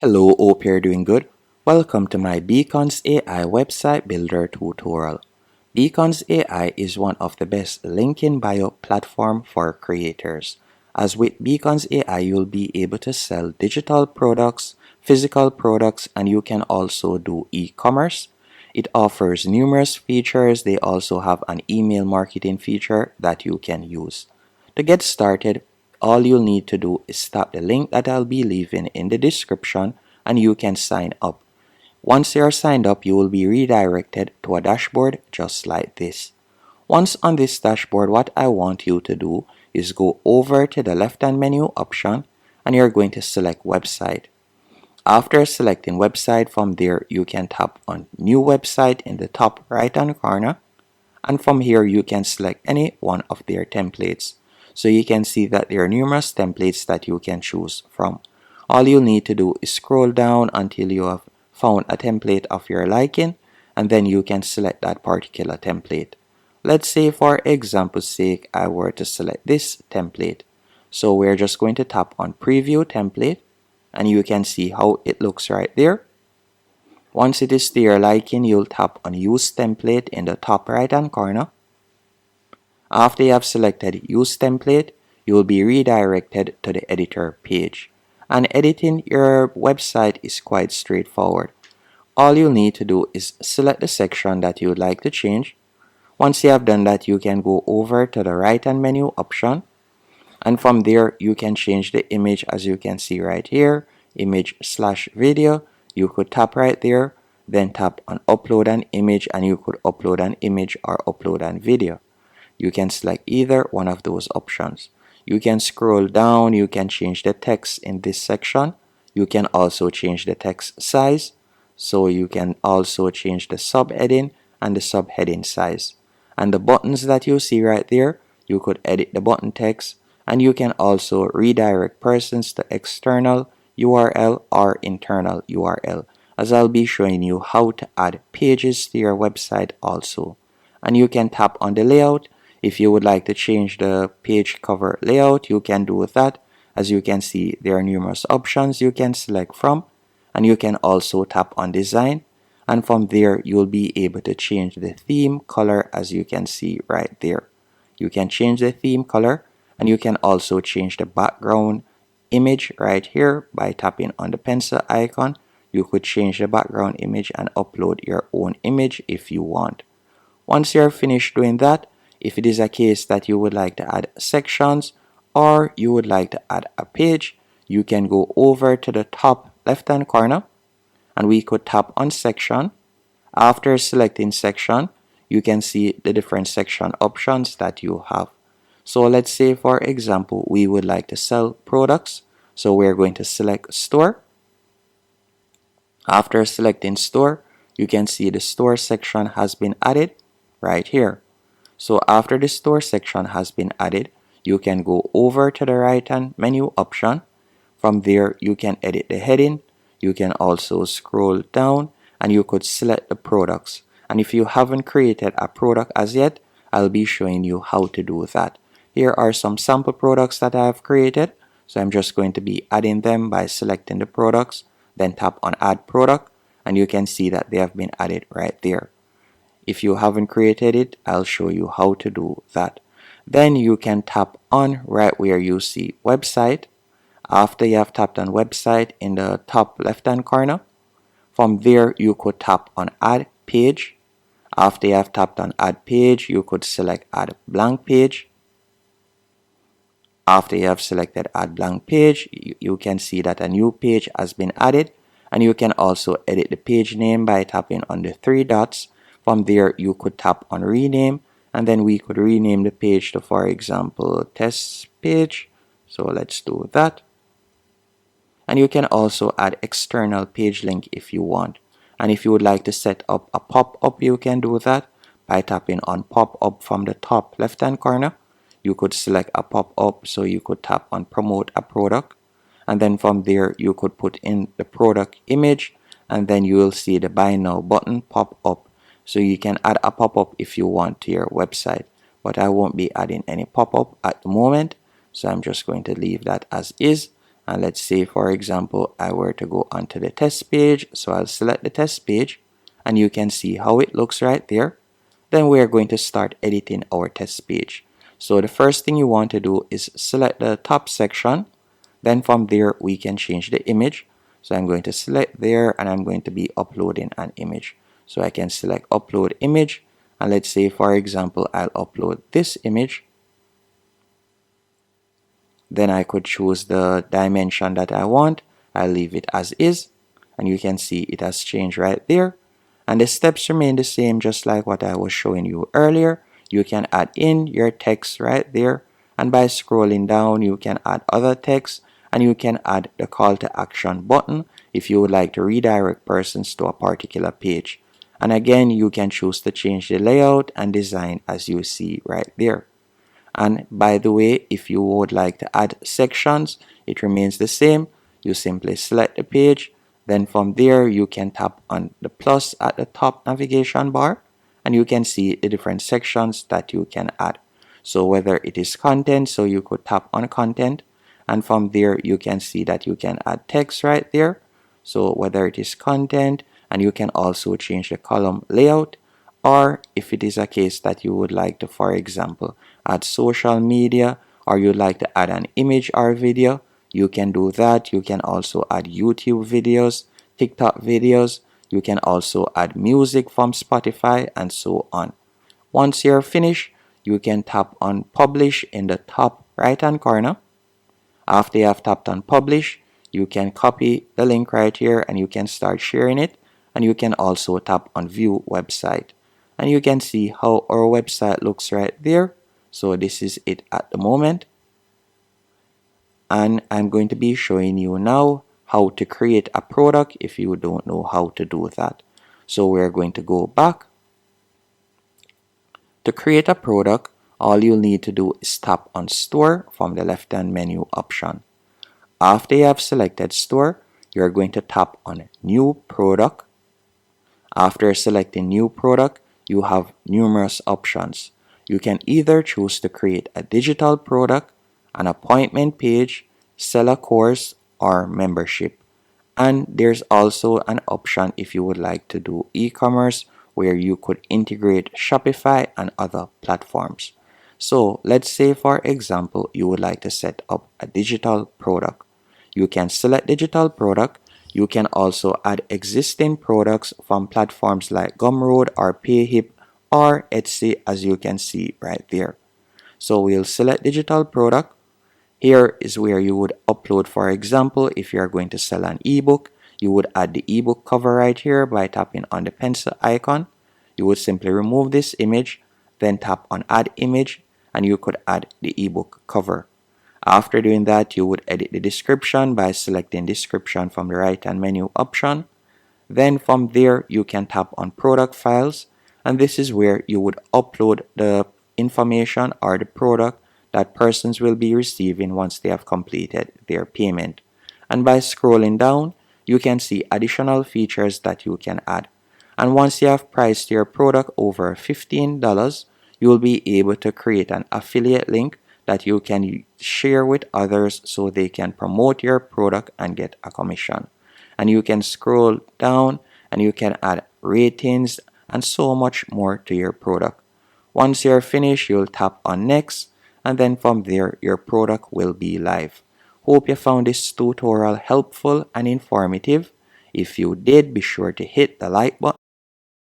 Hello, hope you're doing good. Welcome to my Beacons AI website builder tutorial. Beacons AI is one of the best link in bio platform for creators. As with Beacons AI, you'll be able to sell digital products, physical products, and you can also do e-commerce. It offers numerous features. They also have an email marketing feature that you can use. To get started, all you'll need to do is tap the link that I'll be leaving in the description and you can sign up. Once you're signed up, you will be redirected to a dashboard just like this. Once on this dashboard, what I want you to do is go over to the left-hand menu option and you're going to select website. After selecting website, from there you can tap on new website in the top right-hand corner, and from here you can select any one of their templates. So you can see that there are numerous templates that you can choose from. All you need to do is scroll down until you have found a template of your liking, and then you can select that particular template. Let's say for example's sake I were to select this template. So we're just going to tap on preview template and you can see how it looks right there. Once it is to your liking, you'll tap on use template in the top right hand corner. After you have selected use template, you will be redirected to the editor page. And editing your website is quite straightforward. All you'll need to do is select the section that you would like to change. Once you have done that, you can go over to the right hand menu option, and from there you can change the image. As you can see right here, image/video. You could tap right there, then tap on upload an image, and you could upload an image or upload an video. You can select either one of those options. You can scroll down, you can change the text in this section. You can also change the text size. So you can also change the subheading and the subheading size. And the buttons that you see right there, you could edit the button text, and you can also redirect persons to external URL or internal URL, as I'll be showing you how to add pages to your website also. And you can tap on the layout. If you would like to change the page cover layout, you can do with that. As you can see, there are numerous options you can select from, and you can also tap on design, and from there you'll be able to change the theme color. As you can see right there, you can change the theme color, and you can also change the background image right here by tapping on the pencil icon. You could change the background image and upload your own image if you want. Once you're finished doing that, if it is a case that you would like to add sections or you would like to add a page, you can go over to the top left hand corner and we could tap on section. After selecting section, you can see the different section options that you have. So let's say for example we would like to sell products, so we're going to select store. After selecting store, you can see the store section has been added right here. So after the store section has been added, you can go over to the right hand menu option. From there you can edit the heading. You can also scroll down and you could select the products. And if you haven't created a product as yet, I'll be showing you how to do that. Here are some sample products that I have created. So I'm just going to be adding them by selecting the products, then tap on add product, and you can see that they have been added right there. If you haven't created it, I'll show you how to do that. Then you can tap on right where you see website. After you have tapped on website in the top left hand corner, from there you could tap on add page. After you have tapped on add page, you could select add blank page. After you have selected add blank page, you can see that a new page has been added, and you can also edit the page name by tapping on the three dots. From there you could tap on rename, and then we could rename the page to, for example, test page. So let's do that. And you can also add external page link if you want. And if you would like to set up a pop-up, you can do that by tapping on pop-up from the top left hand corner. You could select a pop-up, so you could tap on promote a product, and then from there you could put in the product image, and then you will see the buy now button pop up. So you can add a pop-up if you want to your website, but I won't be adding any pop-up at the moment, so I'm just going to leave that as is. And let's say, for example, I were to go onto the test page. So I'll select the test page and you can see how it looks right there. Then we are going to start editing our test page. So the first thing you want to do is select the top section. Then from there, we can change the image. So I'm going to select there and I'm going to be uploading an image. So I can select upload image. And let's say, for example, I'll upload this image. Then I could choose the dimension that I want. I'll leave it as is. And you can see it has changed right there. And the steps remain the same, just like what I was showing you earlier. You can add in your text right there. And by scrolling down, you can add other text. And you can add the call to action button if you would like to redirect persons to a particular page. And again, you can choose to change the layout and design as you see right there. And by the way, if you would like to add sections, it remains the same. You simply select the page. Then from there, you can tap on the plus at the top navigation bar and you can see the different sections that you can add. So whether it is content, so you could tap on content, and from there you can see that you can add text right there. So whether it is content, and you can also change the column layout, or if it is a case that you would like to, for example, add social media, or you'd like to add an image or video, you can do that. You can also add YouTube videos, TikTok videos. You can also add music from Spotify and so on. Once you're finished, you can tap on publish in the top right hand corner. After you have tapped on publish, you can copy the link right here and you can start sharing it. And you can also tap on view website. And you can see how our website looks right there. So this is it at the moment. And I'm going to be showing you now how to create a product if you don't know how to do that. So we're going to go back. To create a product, all you'll need to do is tap on store from the left hand menu option. After you have selected store, you're going to tap on new product. After selecting new product, you have numerous options. You can either choose to create a digital product, an appointment page, sell a course, or membership. And there's also an option if you would like to do e-commerce where you could integrate Shopify and other platforms. So let's say, for example, you would like to set up a digital product. You can select digital product. You can also add existing products from platforms like Gumroad or Payhip or Etsy, as you can see right there. So we'll select digital product. Here is where you would upload, for example, if you're going to sell an ebook, you would add the ebook cover right here by tapping on the pencil icon. You would simply remove this image, then tap on add image, and you could add the ebook cover. After doing that, you would edit the description by selecting description from the right hand menu option. Then from there, you can tap on product files, and this is where you would upload the information or the product that persons will be receiving once they have completed their payment. And by scrolling down, you can see additional features that you can add. And once you have priced your product over $15, you will be able to create an affiliate link that you can share with others so they can promote your product and get a commission. And you can scroll down and you can add ratings and so much more to your product. Once you're finished, you'll tap on next, and then from there your product will be live. Hope you found this tutorial helpful and informative. If you did, be sure to hit the like button